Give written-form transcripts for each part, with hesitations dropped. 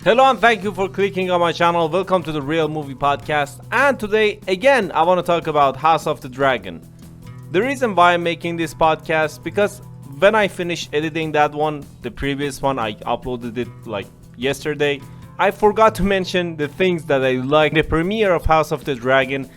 Hello and thank you for clicking on my channel. Welcome to the Real Movie Podcast. And today, again, I want to talk about House of the Dragon. The reason why I'm making this podcast, because when I finished editing that one, the previous one, I uploaded it like yesterday, I forgot to mention the things that I liked. The premiere of House of the Dragon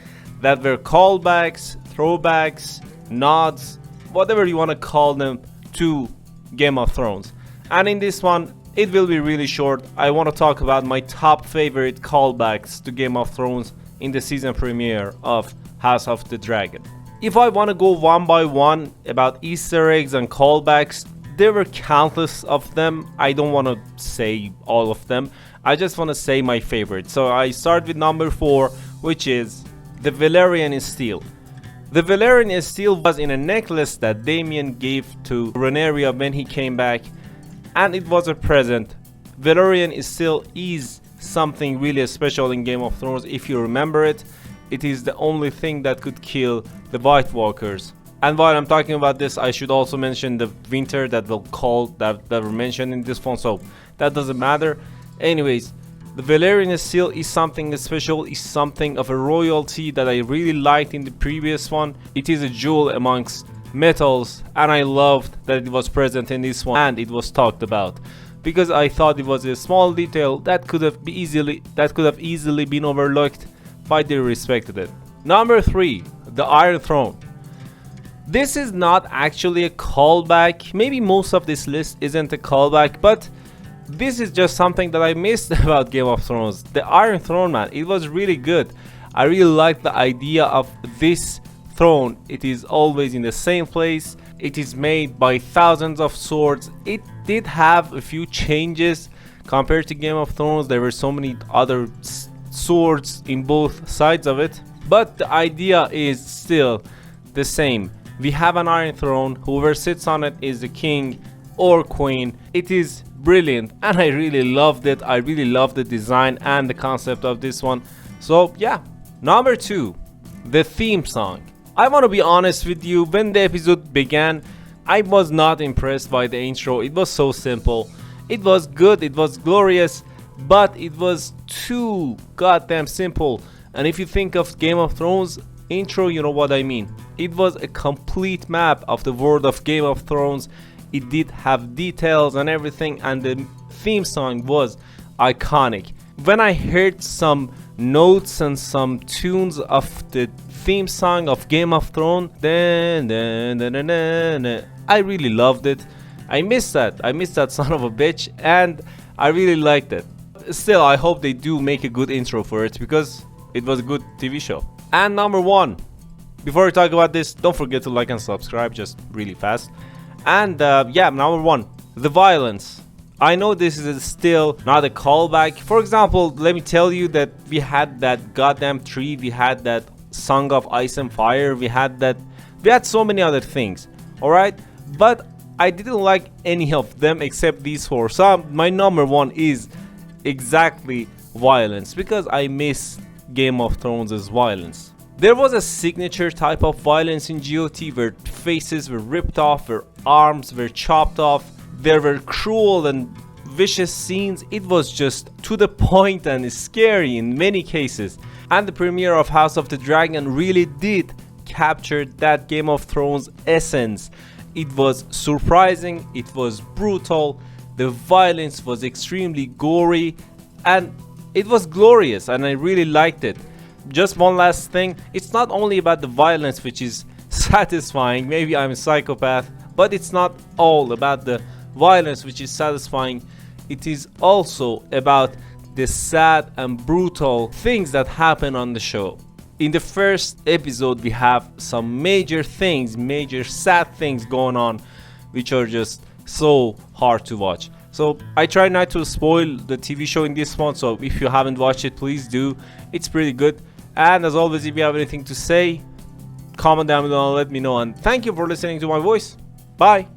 that were callbacks, throwbacks, nods, whatever you want to call them, to Game of Thrones. And in this one, it will be really short. I want to talk about my top favorite callbacks to Game of Thrones in the season premiere of House of the Dragon. If I want to go one by one about Easter eggs and callbacks, there were countless of them. I don't want to say all of them. I just want to say my favorite. So I start with number 4, which is the Valyrian steel. The Valyrian steel was in a necklace that Damien gave to Rhaenyra when he came back, and it was a present. Valyrian steel is something really special in Game of Thrones. If you remember it, it is the only thing that could kill the White Walkers. And while I'm talking about this, I should also mention the winter that were mentioned in this one, so that doesn't matter. Anyways, the Valyrian steel is something special, is something of a royalty that I really liked in the previous one. It is a jewel amongst metals, and I loved that it was present in this one and it was talked about, because I thought it was a small detail that could have easily been overlooked, but they respected it. Number 3, the Iron Throne. This is not actually a callback. Maybe most of this list isn't a callback, but this is just something that I missed about Game of Thrones. The Iron Throne, man, it was really good. I really liked the idea of this throne. It is always in the same place. It is made by thousands of swords. It did have a few changes compared to Game of Thrones. There were so many other swords in both sides of it, but the idea is still the same. We have an Iron Throne. Whoever sits on it is the king or queen. It is brilliant and I really loved it. I really loved the design and the concept of this one. So yeah. Number 2, the theme song. I want to be honest with you, when the episode began, I was not impressed by the intro. It was so simple. It was good, it was glorious, but it was too goddamn simple. And if you think of Game of Thrones intro, you know what I mean. It was a complete map of the world of Game of Thrones. It did have details and everything, and the theme song was iconic. When I heard some notes and some tunes of the theme song of Game of Thrones, I really loved it. I missed that son of a bitch, and I really liked it. Still, I hope they do make a good intro for it, because it was a good TV show. And number 1, before we talk about this, don't forget to like and subscribe, just really fast. And yeah, number 1, the violence. I know this is still not a callback. For example, let me tell you that we had that goddamn tree, we had that Song of Ice and Fire, we had so many other things, alright? But I didn't like any of them except these 4. So my number 1 is exactly violence, because I miss Game of Thrones' violence. There was a signature type of violence in GOT where faces were ripped off, where arms were chopped off. There were cruel and vicious scenes. It was just to the point and scary in many cases. And the premiere of House of the Dragon really did capture that Game of Thrones essence. It was surprising, it was brutal, the violence was extremely gory, and it was glorious, and I really liked it. Just one last thing, it's not only about the violence which is satisfying, maybe I'm a psychopath, but it's not all about the violence which is satisfying. It is also about the sad and brutal things that happen on the show. In the first episode, we have some major sad things going on, which are just so hard to watch. So I try not to spoil the TV show in this one, so if you haven't watched it, please do. It's pretty good. And as always, if you have anything to say, comment down below and let me know. And thank you for listening to my voice. Bye.